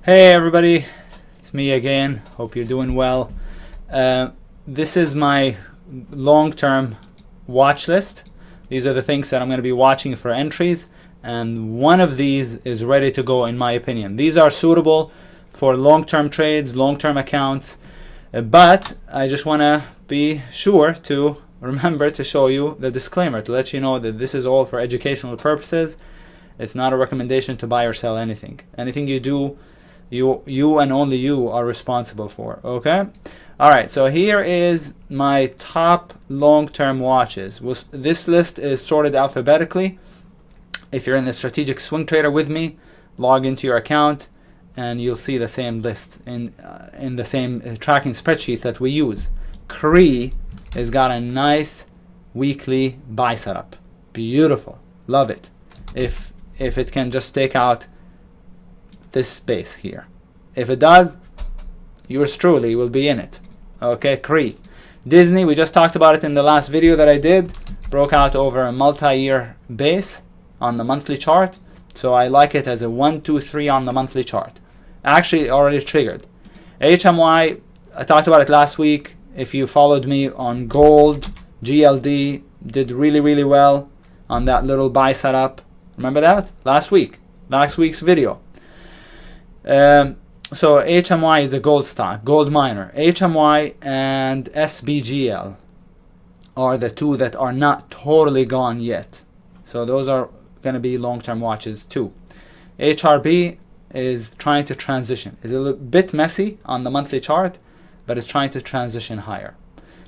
Hey everybody, it's me again. Hope you're doing well. This is my long-term watch list. These are the things that I'm going to be watching for entries, and one of these is ready to go in my opinion. These are suitable for long-term trades, long-term accounts, but I just want to be sure to remember to show you the disclaimer to let you know that this is all for educational purposes. It's not a recommendation to buy or sell anything. Anything you do, you and only you are responsible for. Okay, all right, so here is my top long-term watches. This list is sorted alphabetically. If you're in the strategic swing trader with me, log into your account and you'll see the same list in the same tracking spreadsheet that we use. Cree has got a nice weekly buy setup. Beautiful, love it. If it can just take out this space here. If it does, yours truly will be in it. Okay, Cree. Disney, we just talked about it in the last video that I did. Broke out over a multi-year base on the monthly chart. So I like it as a 1, 2, 3 on the monthly chart. Actually already triggered. HMY, I talked about it last week. If you followed me on gold, GLD did really well on that little buy setup. Remember that? Last week's video. So HMY is a gold stock, gold miner. HMY and SBGL are the two that are not totally gone yet. So those are going to be long-term watches too. HRB is trying to transition. It's a little bit messy on the monthly chart, but it's trying to transition higher.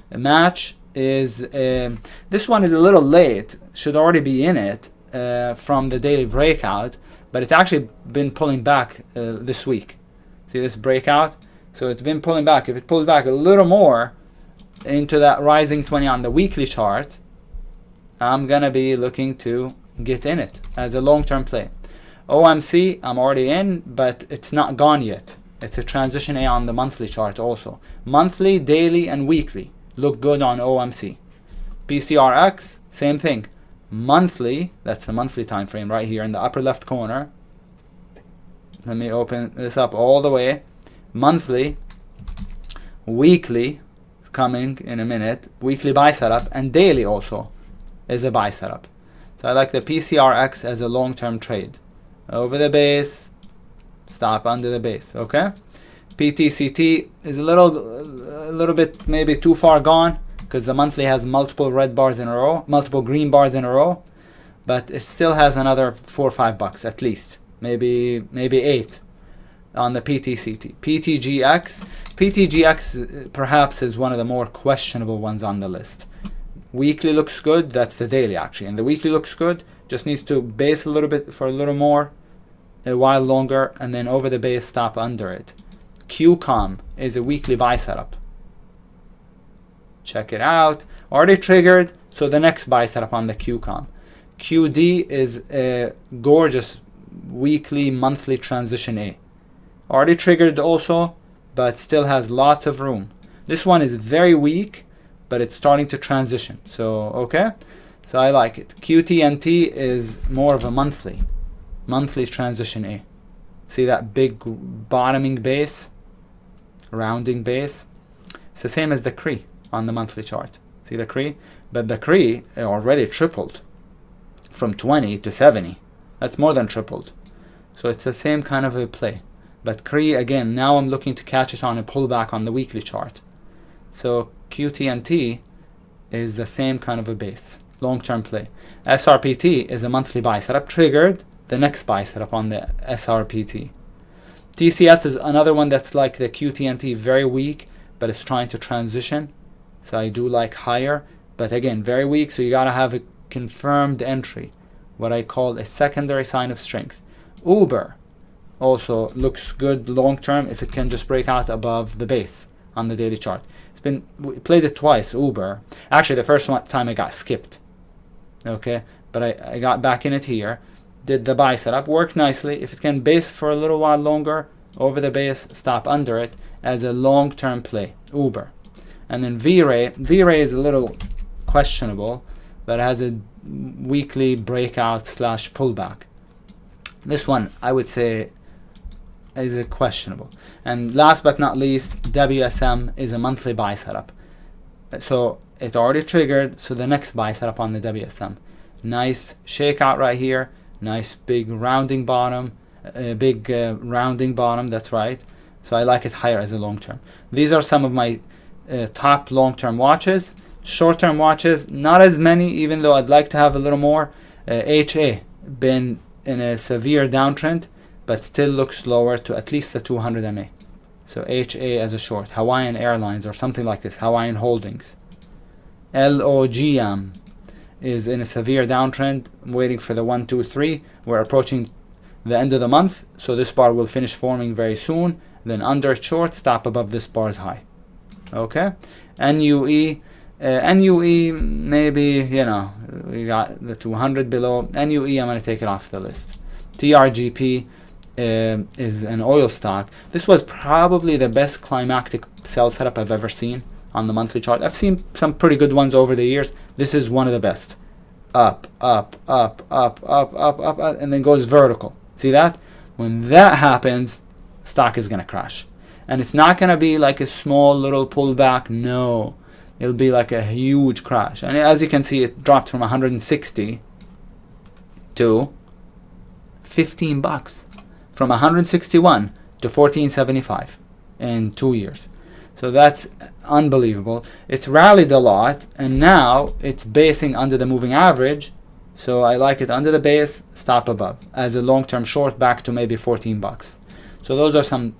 The match is, this one is a little late, should already be in it from the daily breakout, but it's actually been pulling back this week. See this breakout? So it's been pulling back. If it pulls back a little more into that rising 20 on the weekly chart, I'm gonna be looking to get in it as a long-term play. OMC, I'm already in, but it's not gone yet. It's a transition A on the monthly chart also. Monthly, daily, and weekly look good on OMC. PCRX, same thing. Monthly, that's the monthly time frame right here in the upper left corner. Let me open this up all the way. Monthly, weekly is coming in a minute. Weekly buy setup, and daily also is a buy setup. So I like the PCRX as a long-term trade. Over the base, stop under the base. Okay. PTCT is a little bit maybe too far gone, because the monthly has multiple red bars in a row, multiple green bars in a row, but it still has another $4 or $5 at least, maybe 8 on the PTCT. PTGX perhaps is one of the more questionable ones on the list. Weekly looks good, that's the daily actually, and the weekly looks good, just needs to base a little bit for a little more, a while longer, and then over the base stop under it. QCOM is a weekly buy setup. Check it out. Already triggered, so the next buy setup on the QCOM. QD is a gorgeous weekly, monthly transition A. Already triggered also, but still has lots of room. This one is very weak, but it's starting to transition. So, okay. So I like it. QTNT is more of a monthly transition A. See that big bottoming base, rounding base? It's the same as the Cree on the monthly chart. See the Cree? But the Cree already tripled from 20 to 70. That's more than tripled. So it's the same kind of a play. But Cree, again, now I'm looking to catch it on a pullback on the weekly chart. So QTNT is the same kind of a base. Long-term play. SRPT is a monthly buy setup. Triggered the next buy setup on the SRPT. TCS is another one that's like the QTNT, very weak, but it's trying to transition. So I do like higher, but again, very weak, so you gotta have a confirmed entry, what I call a secondary sign of strength. Uber also looks good long term if it can just break out above the base on the daily chart. We played it twice, Uber. Actually, the first time I got skipped. Okay, but I got back in it here, did the buy setup, worked nicely. If it can base for a little while longer, over the base, stop under it as a long-term play, Uber. And then V-Ray is a little questionable, but has a weekly breakout / pullback. This one, I would say, is questionable. And last but not least, WSM is a monthly buy setup. So it already triggered, so the next buy setup on the WSM. Nice shakeout right here, nice big rounding bottom, rounding bottom, that's right. So I like it higher as a long term. These are some of my top long term watches. Short term watches, not as many, even though I'd like to have a little more. HA, been in a severe downtrend, but still looks lower to at least the 200 MA. So HA as a short. Hawaiian Airlines or something like this, Hawaiian Holdings. LOGM is in a severe downtrend. I'm waiting for the 1, 2, 3. We're approaching the end of the month, so this bar will finish forming very soon. Then under short, stop above this bar's high. Okay, NUE. NUE, maybe, you know, we got the 200 below. NUE, I'm going to take it off the list. TRGP is an oil stock. This was probably the best climactic sell setup I've ever seen on the monthly chart. I've seen some pretty good ones over the years. This is one of the best. Up, up, up, up, up, up, up, up, and then goes vertical. See that? When that happens, stock is going to crash. And it's not going to be like a small little pullback. No. It'll be like a huge crash. And as you can see, it dropped from 160 to 15 bucks. From 161 to 1475 in 2 years. So that's unbelievable. It's rallied a lot, and now it's basing under the moving average. So I like it under the base, stop above. As a long-term short, back to maybe 14 bucks. So those are some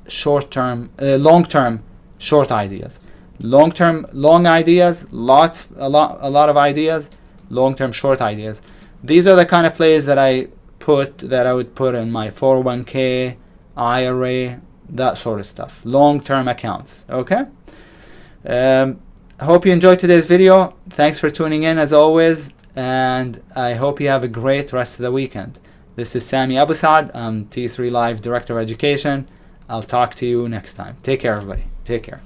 short-term, long-term short ideas. Long-term long ideas, a lot of ideas. Long-term short ideas. These are the kind of plays that I would put in my 401k, IRA, that sort of stuff. Long-term accounts. Okay. I hope you enjoyed today's video. Thanks for tuning in as always, and I hope you have a great rest of the weekend. This is Sami Abusaad. I'm T3 Live Director of Education. I'll talk to you next time. Take care, everybody. Take care.